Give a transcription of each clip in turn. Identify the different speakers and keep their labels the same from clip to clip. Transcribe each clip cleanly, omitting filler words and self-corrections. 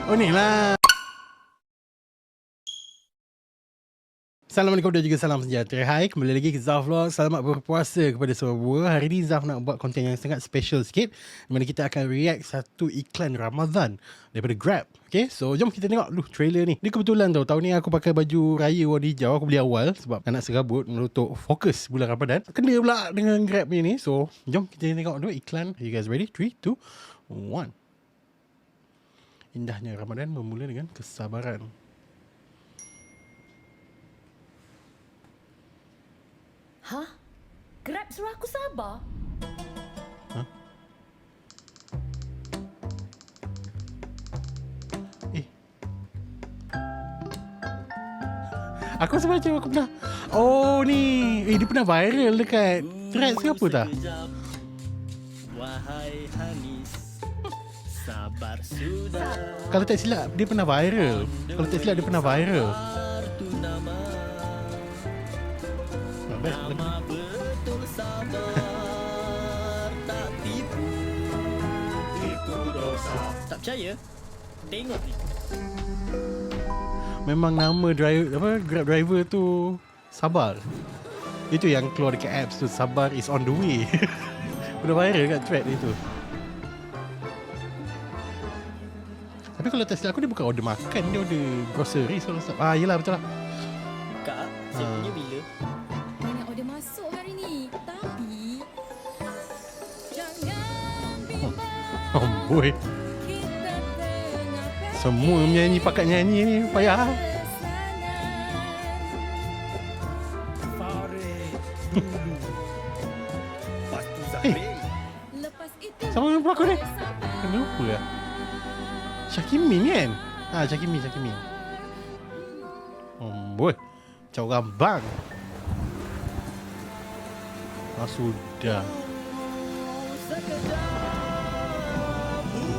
Speaker 1: Oh ni lah. Assalamualaikum dan juga salam sejahtera. Hai, kembali lagi ke Zaf Vlog. Selamat berpuasa kepada semua. Hari ni Zaf nak buat konten yang sangat special sikit, di mana kita akan react satu iklan Ramadan daripada Grab. Okay, so jom kita tengok dulu trailer ni. Ni kebetulan tau, tahun ni aku pakai baju raya warna hijau. Aku beli awal sebab nak serabut untuk fokus bulan Ramadan. Kena pula dengan Grab ni. So jom kita tengok dulu iklan. Are you guys ready? 3, 2, 1. Indahnya Ramadan bermula dengan kesabaran.
Speaker 2: Hah? Grab suruh aku sabar?
Speaker 1: Hah? Aku rasa macam aku pernah. Oh ni, dia pernah viral dekat Threads ke apa tak?
Speaker 3: Wahai Hanis, sabar sudah.
Speaker 1: Kalau tak silap dia pernah viral.
Speaker 3: Nama betul sabar, tak tipu. Itu dosa. Tak percaya? Tengok ni.
Speaker 1: Memang nama Grab driver tu Sabar. Itu yang keluar dekat apps tu, Sabar is on the way. Pernah viral kat thread itu. Tapi kalau tak silap aku, dia bukan order makan, dia order grocery. So, yelah betul lah.
Speaker 3: Kak, saya punya bila?
Speaker 2: Banyak order masuk hari ni. Tapi jangan bimbang.
Speaker 1: Oh boy,
Speaker 2: Kita tengah
Speaker 1: semua menyanyi pakat nyanyi ni payah.
Speaker 3: Farid dulu. Lepas tu Zahri.
Speaker 2: Lepas itu
Speaker 1: Siapa yang pelakon ni?
Speaker 2: sabar.
Speaker 1: Kan lupa lah. Syakimin kan? Syakimin. Oh boy, macam orang bang. Sudah.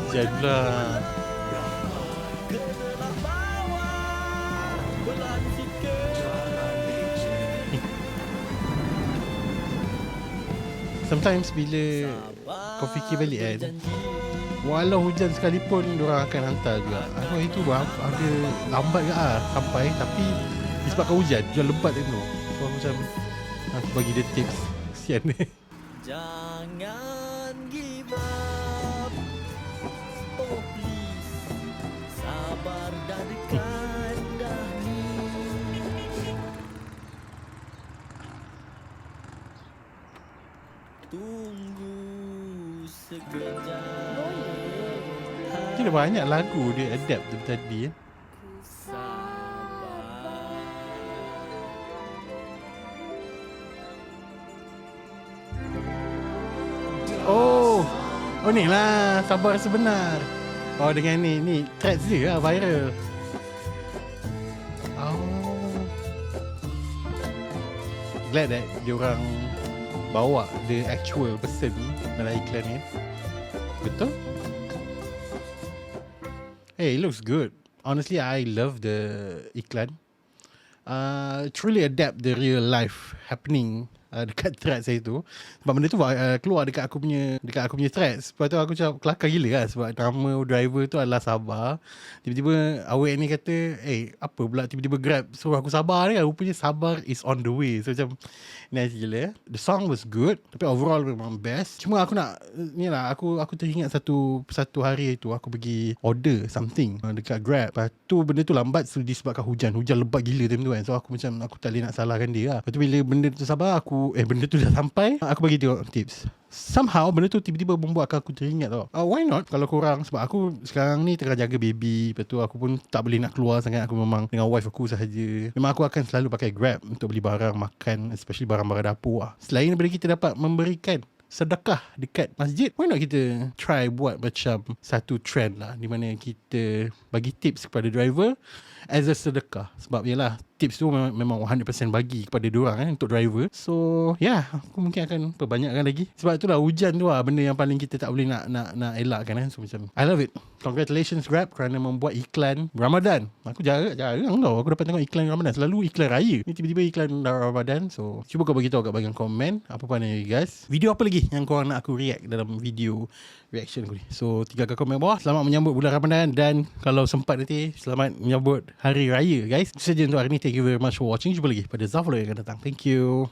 Speaker 1: Jadilah. Sometimes bila kau fikir balik kan, walau hujan sekalipun diorang akan hantar juga. Aku itu ada lambat ke sampai, tapi disebabkan hujan lebat tu. So aku macam aku bagi dia tips. Kesian ni.
Speaker 3: Jangan give up. Oh please, sabar dan dekat dah ni. Tunggu sekejap.
Speaker 1: Dia ada banyak lagu dia adapt tu tadi ya. Oh ni lah Sabar Sebenar. Oh dengan ni threads dia lah viral. Oh, glad that dia orang bawa the actual person dalam iklan ni. Betul? Hey, it looks good. Honestly, I love the iklan. Truly adapt the real life happening dekat thread saya tu. Sebab benda tu keluar dekat aku punya threads. Lepas tu aku macam kelakar gila lah, sebab nama driver tu adalah Sabar. Tiba-tiba awak ni kata, apa pula tiba-tiba Grab suruh aku sabar ni kan. Rupanya Sabar is on the way. So macam nice gila. The song was good, tapi overall memang best. Cuma aku nak ni lah, aku teringat satu hari tu aku pergi order something dekat Grab. Lepas tu benda tu lambat disebabkan hujan lebat gila time tu kan. So aku macam aku tak boleh nak salahkan dia lah. Lepas tu bila benda tu sabar, benda tu dah sampai, aku bagi tengok tips. Somehow benda tu tiba-tiba membuatkan aku teringat tau. Why not kalau korang, sebab aku sekarang ni tengah jaga baby. Lepas tu aku pun tak boleh nak keluar sangat. Aku memang dengan wife aku sahaja. Memang aku akan selalu pakai Grab untuk beli barang makan, especially barang-barang dapur lah. Selain daripada kita dapat memberikan sedekah dekat masjid, why not kita try buat macam satu trend lah, di mana kita bagi tips kepada driver as a sedekah. Sebab yelah, tips tu memang 100% bagi kepada diorang untuk driver. So aku mungkin akan perbanyakkan lagi. Sebab itulah hujan tu lah benda yang paling kita tak boleh nak elakkan So macam I love it. Congratulations Grab kerana membuat iklan Ramadan. Aku jarang tau aku dapat tengok iklan Ramadan. Selalu iklan raya, ni tiba-tiba iklan Ramadan. So cuba kau beritahu kat bahagian komen apa pandangan you guys. Video apa lagi yang korang nak aku react dalam video reaction aku ni. So tinggalkan komen bawah. Selamat menyambut bulan Ramadan. Dan kalau sempat nanti, selamat menyambut Hari Raya guys. Itu saja untuk hari ni. Thank you very much for watching. Jumpa lagi pada Zaflo yang akan datang. Thank you.